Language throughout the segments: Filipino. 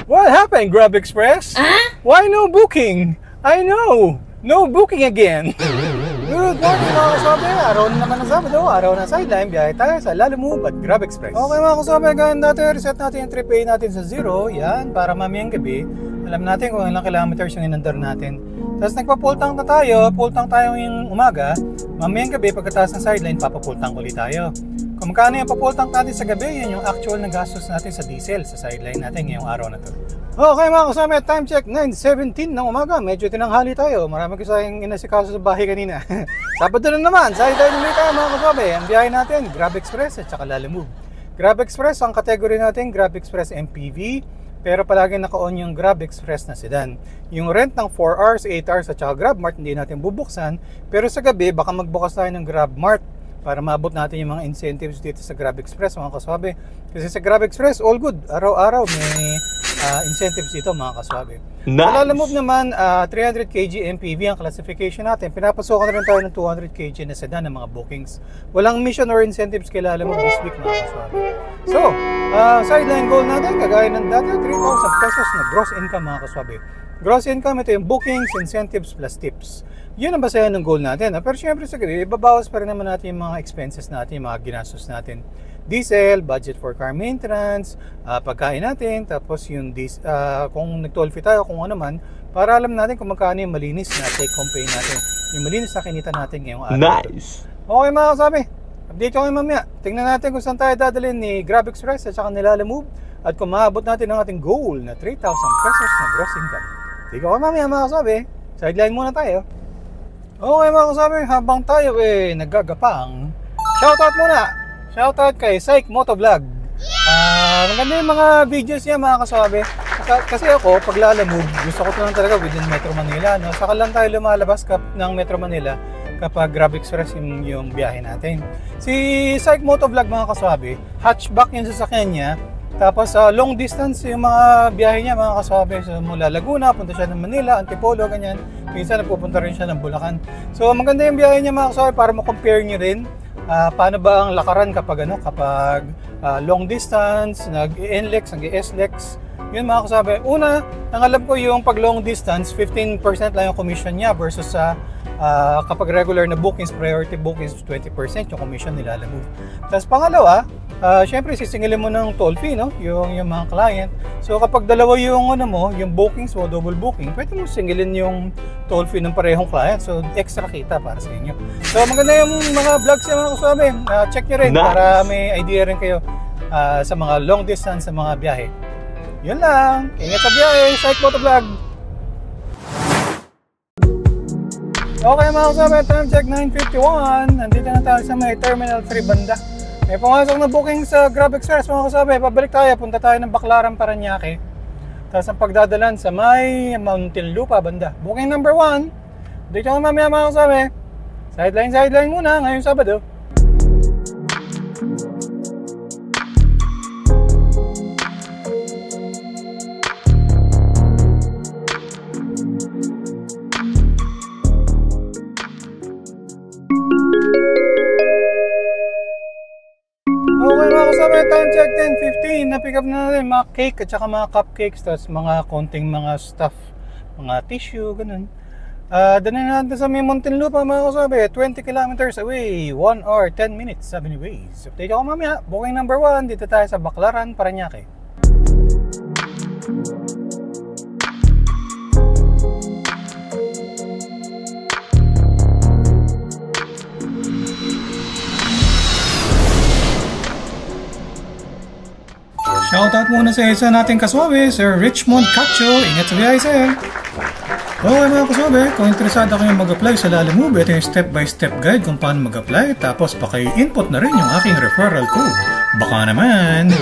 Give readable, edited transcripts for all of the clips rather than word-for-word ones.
What happened, Grab Express? Why no booking? I know, no booking again. Good morning mga kasabi. Araw na naman ng Sabado, araw na sideline. Biyahe tayo sa Lalamove at Grab Express. Okay mga kasabi, ganyan natin. Reset natin yung trip A natin sa 0. Yan, para mamayang gabi. Alam natin kung ilang kilometers yung inundar natin. Tapos nagpa-full tank na tayo. Full tank tayo yung umaga. Mamayang gabi, pagkatapos ng sideline, papa-full tank ulit tayo. Kung magkano yung pa-full tank natin sa gabi, yun yung actual na gastos natin sa diesel sa sideline natin ngayong araw na to. Okay mga kasama, time check 9:17 ng umaga. Medyo tinanghali tayo. Marami ko sayang inasikaso sa bahay kanina. Sabado na naman, sideline ulit tayo mga kasama. Ang biyahe natin, Grab Express at saka Lalamove. Grab Express, ang category natin, Grab Express MPV. Pero palagi naka-on yung Grab Express na sedan. Yung rent ng 4 hours, 8 hours at saka Grab Mart hindi natin bubuksan. Pero sa gabi, baka magbukas tayo ng Grab Mart para maabot natin yung mga incentives dito sa Grab Express mga kaswabe. Kasi sa Grab Express, all good. Araw-araw may incentives dito mga kaswabe. Nice. Sa Lalamove naman, 300 kg MPV ang classification natin. Pinapasokan na rin tayo ng 200 kg na sedan ng mga bookings. Walang mission or incentives kay Lalamove this week mga kaswabe. So, sideline goal natin, kagaya ng dati, 3,000 pesos na gross income mga kaswabe. Gross income, ito yung bookings, incentives plus tips. Yun ang basayan ng goal natin. Pero syempre sa gabi, ibabawas pa rin naman natin yung mga expenses natin, yung mga ginastos natin. Diesel, budget for car maintenance, pagkain natin, tapos yung kung nag-toll fee tayo, kung ano man, para alam natin kung magkano yung malinis na take-home pay natin. Yung malinis na kinita natin ngayong araw. Nice! Okay mga kasabi, update ko kayo mamaya. Tingnan natin kung saan tayo dadalhin ni Grab Express at saka ni Lalamove at kung maabot natin ang ating goal na 3,000 pesos na gross income. Tingnan ko kayo mamaya mga kasabi. Sideline muna tayo. Okay mga kasabi, habang tayo naggagapang, shoutout muna! Shoutout kay Psych Motovlog. Maganda yung mga videos niya mga kasabi. Kasi ako, pag Lalamove, gusto ko ito lang talaga within Metro Manila. No? Saka lang tayo lumalabas ng Metro Manila kapag Grab Express yung biyahe natin. Si Psych Motovlog mga kasabi, hatchback yung sasakyan niya. Tapos long distance yung mga biyahe niya mga kasabi. So mula Laguna, punta siya ng Manila, Antipolo, ganyan. Minsan napupunta rin siya ng Bulacan. So maganda yung biyahe niya mga kasabi para ma-compare niyo rin. Paano ba ang lakaran kapag long distance, nag-NLEX, nag-SLEX. Yun mga kasabi. Una, ang alam ko yung pag long distance, 15% lang yung commission niya versus sa kapag regular na bookings, priority bookings, 20% yung commission nila Lalamove. Tapos pangalawa, syempre sisingilin mo ng toll fee, no? Yung mga client. So kapag dalawa yung yung bookings mo, double booking, pwede mo singilin yung toll fee ng parehong client. So extra kita para sa inyo. So maganda yung mga vlogs yung mga kasabi. Check nyo rin para may idea rin kayo sa mga long distance, sa mga biyahe. Yun lang. Ingat sa biyahe. Psych Motovlog. Okay mga kasabi, time check 9:51. Nandito na tayo sa may Terminal 3 banda. May pumasok na booking sa Grab Express mga kasabi. Pabalik tayo, punta tayo ng Baclaran, Parañaque. Tapos ang pagdadalan sa may Muntinlupa banda. Booking number 1. Dito ko mamaya mga kasabi. Sideline muna ngayong Sabado. Okay mga kasama, time check 10:15. Na-pick up na natin mga cake at saka mga cupcakes, tapos mga konting mga stuff, mga tissue, ganun. Danan natin sa may Muntinlupa mga kasama, 20 kilometers away, 1 hour 10 minutes, sabi ni Waze. Update ako mamaya. Booking number 1, dito tayo sa Baclaran, Parañaque. Shoutout muna sa isa nating kaswabe, Sir Richmond Cacho. Ingat sa biyahe, sir. Okay mga kaswabe, kung interesado kayong mag-apply sa Lalamove, ito yung step-by-step guide kung paano mag-apply. Tapos paki-input na rin yung aking referral code. Baka naman.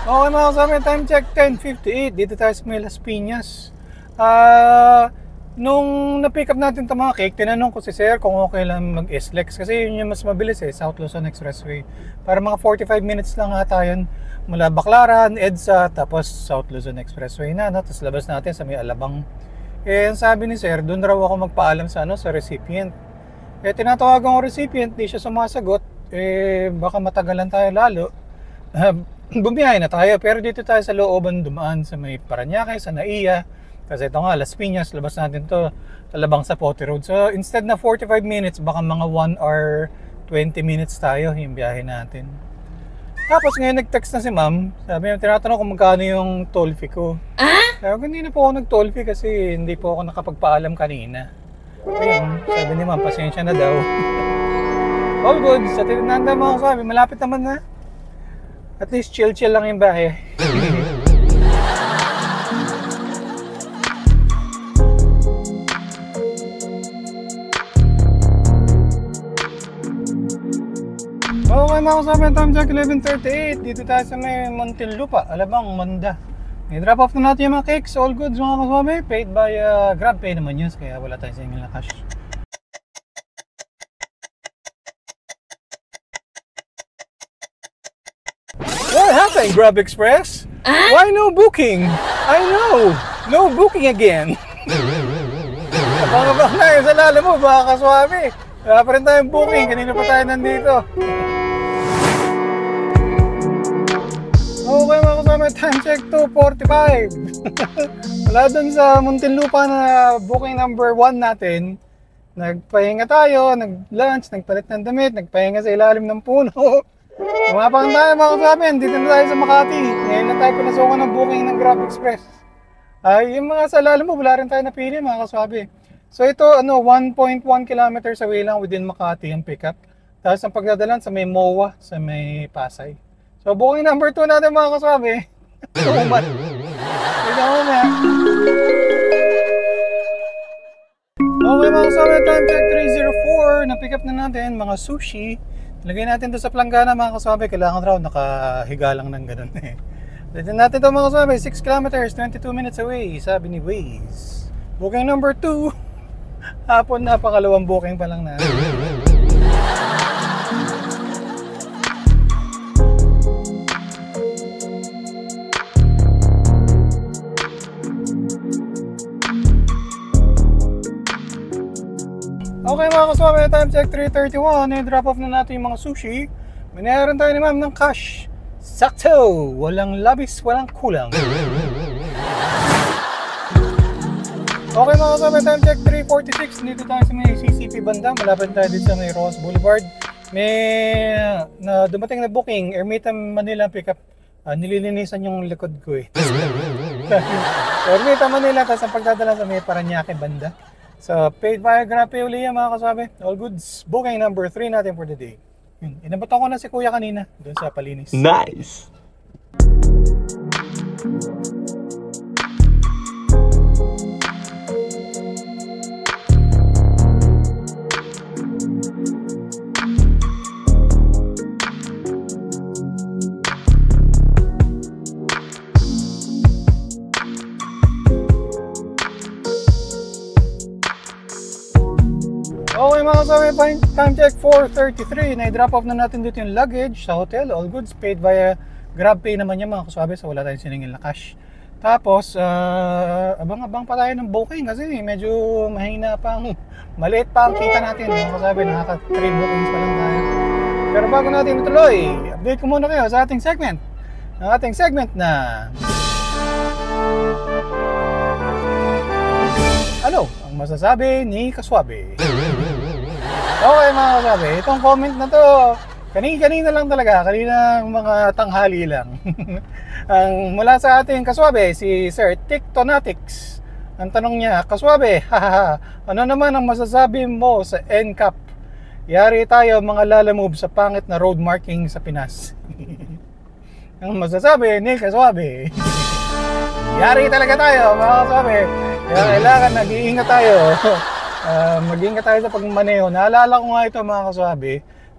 Okay mga kaswabe, time check 10:58. Dito tayo sa Las Piñas. Nung na-pick up natin ito mga cake, tinanong ko si Sir kung okay lang mag-SLEX kasi yun yung mas mabilis South Luzon Expressway. Para mga 45 minutes lang ata yun mula Baclaran, EDSA, tapos South Luzon Expressway na, no? Tapos labas natin sa may Alabang. Ang sabi ni Sir, doon raw ako magpaalam sa recipient. Tinatawagan ko recipient, di siya sumasagot. Baka matagalan tayo lalo. bumiyahe na tayo. Pero dito tayo sa looban dumaan sa may Parañaque, sa Naiya. Kasi ito nga, Las Piñas, labas natin to talabang sa Pote Road. So instead na 45 minutes, baka mga 1 hour 20 minutes tayo yung biyahe natin. Tapos ngayon nag-text na si ma'am. Sabi niya, tinatanong kung magkano yung toll fee ko. Sabi ko, hindi na po ako nag-toll fee kasi hindi po ako nakapagpaalam kanina. Ayun, sabi ni ma'am, pasensya na daw. All good, sa tinanda mo ako sabi, malapit naman na. At least chill-chill lang yung bahay. Okay mga kasabi, time check 11:38. Dito tayo sa may Muntinlupa, Alabang, Manda. I-drop off na natin yung mga cakes. All goods mga kasabi. Paid by GrabPay naman yun, kaya wala tayong single na cash. What happened, Grab Express? Why no booking? I know, no booking again. Abang-abang na yun sa lalo mo, mga kaswabi. Wala pa rin tayong booking, kanina pa tayo nandito. Okay mga kasama, time check 2:45. Wala dun sa Muntinlupa na booking number 1 natin. Nagpahinga tayo, nag-lunch, nagpalit ng damit, nagpahinga sa ilalim ng puno. Umapang tayo mga kasama, dito na tayo sa Makati. Ngayon na tayo pinasukan ng booking ng Grab Express. Yung mga sa ilalim mo, wala rin tayo napili mga kaswabi. So ito, 1.1 kilometers away lang within Makati ang pickup. Tapos ang pagdadalan sa may MOA, sa may Pasay. So booking number 2 natin mga kaswabi. Umat. Tignan mo na. Okay mga kaswabi, time check 3:04. Na-pick up na natin mga sushi. Lagay natin to sa planggana mga kaswabi. Kailangan raw nakahiga lang ng ganun eh. Dito natin to mga kaswabi, 6 kilometers, 22 minutes away. Sabi ni Waze. Booking number 2. Hapon na, pakalawang booking pa lang natin. Okay mga kaswabe, time check 3:31. I-drop off na natin yung mga sushi. Binayaran tayo ni ma'am ng cash. Sakto! Walang labis, walang kulang. Okay mga kaswabe, time check 3:46. Dito tayo sa may CCP banda. Malapit tayo dito sa may Ross Boulevard. May dumating na booking, Ermita Manila pickup. Nililinisan yung likod ko eh. Ermita Manila, tapos ang pagdadala sa may Parañaque banda. So, paid via GrabPay uli yan mga kaswabe. All goods. Booking number 3 natin for the day. Inabaton ko na si kuya kanina doon sa palinis. Nice! Okay mga kaswabe, time check 4:33. Na-drop off na natin dito yung luggage sa hotel. All goods paid via GrabPay naman yan mga kaswabe. So wala tayong siningil na cash. Tapos, abang-abang pa tayo ng booking kasi medyo mahina pang, maliit pa ang kita natin. Mga kaswabe, nakaka-3 bookings pa lang tayo. Pero bago natin ituloy, update ko muna kayo sa ating segment. Ang ating segment na... Ano ang masasabi ni Kaswabe? Okay mga kaswabe, itong comment na to, kanina lang talaga, kaninang mga tanghali lang. Ang mula sa ating kaswabe, si Sir Tiktonatics. Ang tanong niya, Kaswabe, hahaha, ano naman ang masasabi mo sa NCAP? Yari tayo mga lalamove sa pangit na road marking sa Pinas. Ang masasabi ni Kaswabe, yari talaga tayo mga kaswabe. Kaya kailangan nag-iingat tayo. Mag-iingat tayo sa pagmaneho. Naalala ko nga ito mga kaswabe,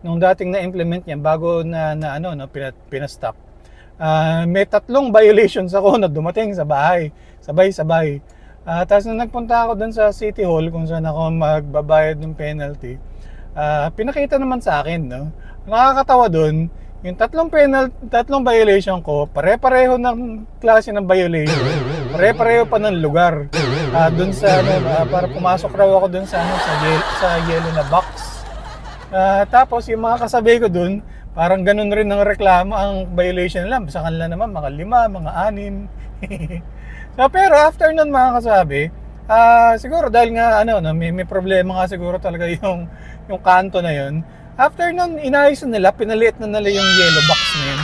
nung dating na-implement niya bago na pinastop. May 3 violations ako na dumating sa bahay. Sabay-sabay. Tapos nung nagpunta ako dun sa City Hall kung saan ako magbabayad ng penalty, pinakita naman sa akin, no? Nakakatawa dun, yung 3 violation ko, pare-pareho ng klase ng violation. Pare-pareho pa ng lugar. Dun sa para pumasok raw ako dun sa sa yellow na box. Tapos yung mga kasabay ko dun, Parang ganun rin ang reklamo, ang violation nila. Sa kanila naman, mga 5, mga 6. So, pero after nun mga kasabi, siguro dahil nga may problema nga siguro talaga yung kanto na yun. After nun, inayos na nila, pinaliit na nila yung yellow box na yun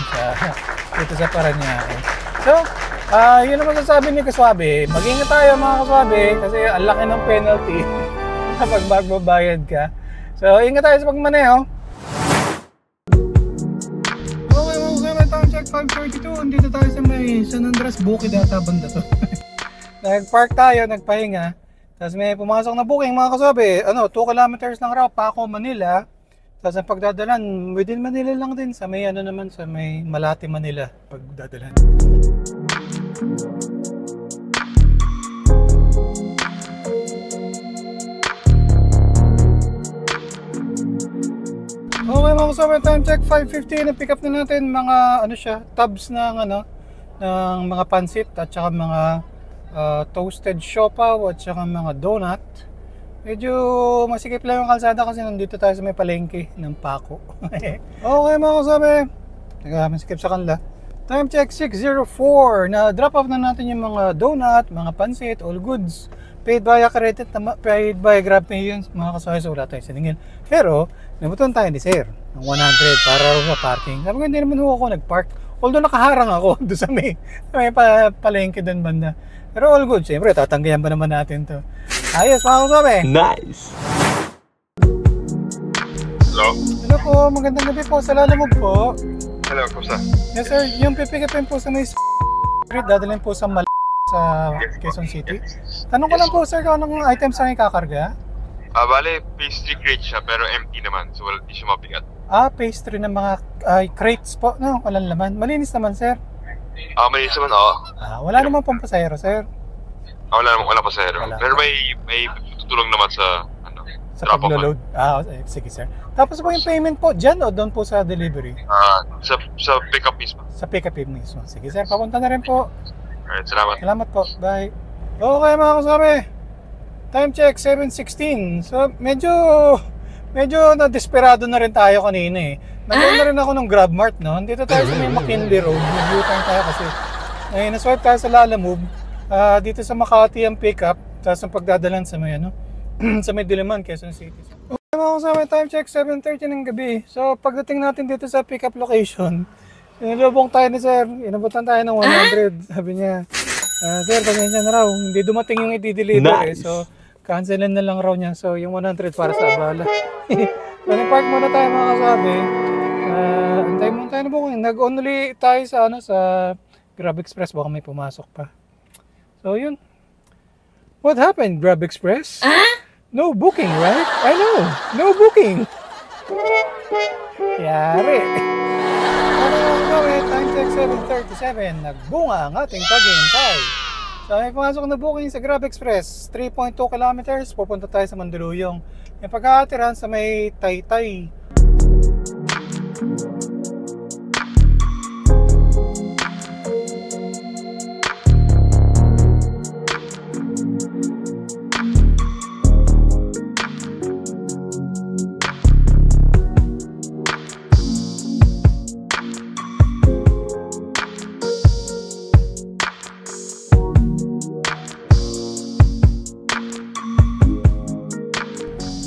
dito sa Parañaque. So, yun naman sasabi ni Kaswabe, mag-ingat tayo mga Kaswabe kasi ang laki ng penalty kapag magbabayad ka. So, ingat tayo sa pagmaneho. Okay mga Kaswabe, time check 5:32. Dito tayo sa may San Andres Bukid ata banda to. Nag-park tayo, nagpahinga. Tapos may pumasok na booking mga Kaswabe. 2 kilometers lang raw, Paco, Manila. Tapos ang pagdadalan, within Manila lang din. Sa may naman, sa may Malate, Manila. Pagdadalan. Okay mga Kaswabe, time check 5:50. Na-pick up na natin mga tubs ng ng mga pansit at saka mga toasted siopaw at saka mga donut. Medyo masikip lang yung kalsada kasi nandito tayo sa may palengke ng Paco. Okay mga Kaswabe, masikip sa kanila. Time check 6:04. Na drop off na natin yung mga donut, mga pansit, all goods. Paid by credit, paid by GrabPay yun mga Kaswabe, so wala tayong siningil. Pero nabutan tayo ni Sir ng 100 para sa parking. Sabi ko hindi naman ako nag-park. Although nakaharang ako doon sa may palengke doon banda. Pero all good, siyempre tatanggihan ba naman natin to. Ayos mga Kaswabe. Nice! Hello? Hello po, magandang gabi po. Sa Lalamove po. Hello, kumusta? Yes sir, yung pipikipin po sa may street, dadalhin po sa sa Quezon City. Tanong ko lang po sir, kung anong items ang ikakarga? Bale, pastry crate siya pero empty naman, so wala di siya mabigat. Pastry ng mga crates po, no? Walang laman. Malinis naman sir. Malinis naman, oo. Wala naman pong pasahero sir. Wala pa sir. Pero may tutulong naman sa sa paglo-load. Sige sir. Tapos po yung payment po dyan o doon po sa delivery? Sa pick-up mismo. Sa pick-up mismo. Sige sir, papunta na rin po. Alright, salamat. Salamat po. Bye. Okay mga Kaswabe. Time check 7:16. So medyo na-desperado na rin tayo kanina eh. Nandun na rin ako ng GrabMart, no? Dito tayo sa may McKinley Road. Nag-U-turn tayo kasi na-swipe tayo sa Lalamove. Dito sa Makati ang pick-up. Tapos ang pagdadalan sa may sa may Diliman, Quezon City. Okay mga Kaswabe, time check 7:30 ng gabi. So pagdating natin dito sa pick-up location, inilubong tayo ni Sir. Inabutan tayo ng 100. Sabi niya, Sir, pasensya na raw. Hindi dumating yung i-deliver So cancelin na lang raw niya. So yung 100 para sa abala. So park muna tayo mga Kaswabe. Antay muna tayo na booking. Nag-on ulit tayo sa sa Grab Express. Baka may pumasok pa. So yun. What happened, Grab Express? No booking, right? I know. No booking. Yari. Time check 7:37. Nagbunga ang ating paghihintay. So may pumasok na booking sa Grab Express. 3.2 kilometers. Pupunta tayo sa Mandaluyong. Yung pagkakatiran sa may Taytay.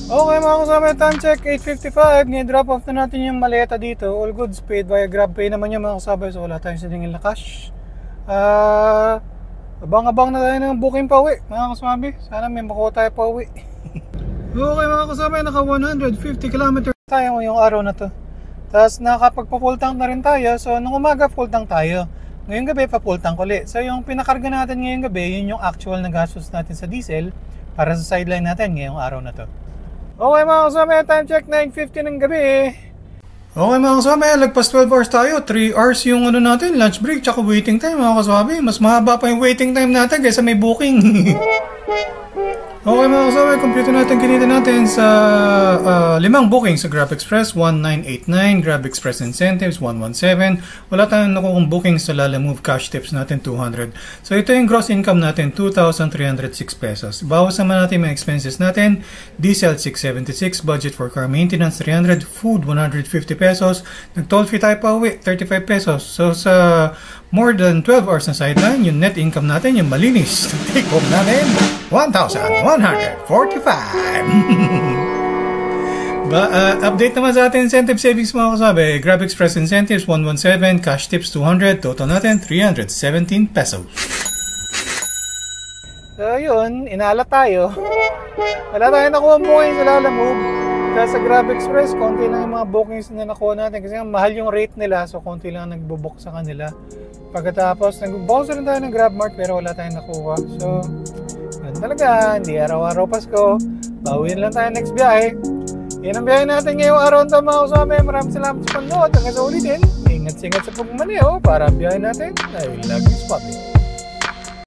Okay mga Kaswabe, time check 8:55. Ni-drop off na natin yung maleta dito. All goods paid by GrabPay naman yung mga Kaswabe. So wala tayong siningil na cash. Abang-abang na tayo ng booking pa uwi mga Kaswabe. Sana may makuha tayo pa uwi. Okay mga Kaswabe, naka 150 km tayo ngayong araw na to. Tapos nakapagpa-full tank na rin tayo. So nung umaga full tank tayo. Ngayong gabi pa full tank ulit. So yung pinakarga natin ngayong gabi, yun yung actual na gastos natin sa diesel para sa sideline natin ngayong araw na to. Okay mga Kaswabe, time check 9:50 ng gabi. Okay mga Kaswabe, lagpas 12 hours tayo. 3 hours yung natin, lunch break tsaka waiting time mga Kaswabe. Mas mahaba pa yung waiting time natin kaysa may booking. Okay mga kasabay, compute natin kinita natin sa 5 bookings sa Grab Express, 1989, Grab Express incentives, 117. Wala tayong nakukong bookings sa Lalamove, cash tips natin 200. So ito yung gross income natin, 2,306 pesos. Bawas naman natin mga expenses natin, diesel 676, budget for car maintenance 300, food 150 pesos, nag-toll fee tayo pa uwi, 35 pesos. So sa more than 12 hours na sideline, yung net income natin, yung malinis, take home natin, 1,145. Update naman sa ating incentive savings mga kasabi. Grab Express incentives 117, cash tips 200, total natin 317 pesos. So yun, inala tayo. Wala tayong nakuha booking sa Lalamove. Kaya sa Grab Express, konti lang yung mga bookings na nakuha natin kasi mahal yung rate nila, so konti lang nagbo-book sa kanila. Pagkatapos, nag-bounce rin tayo ng Grab Mart pero wala tayong nakuha. So, yun talaga, hindi araw-araw Pasko. Bawiin lang tayo next biyahe. Yan ang biyahe natin ngayong araw na mga kasama. Maraming salamat sa panood. Hanggang sa ulitin, ingat-ingat sa pagmaneho para ang biyahe natin ay laging spotted.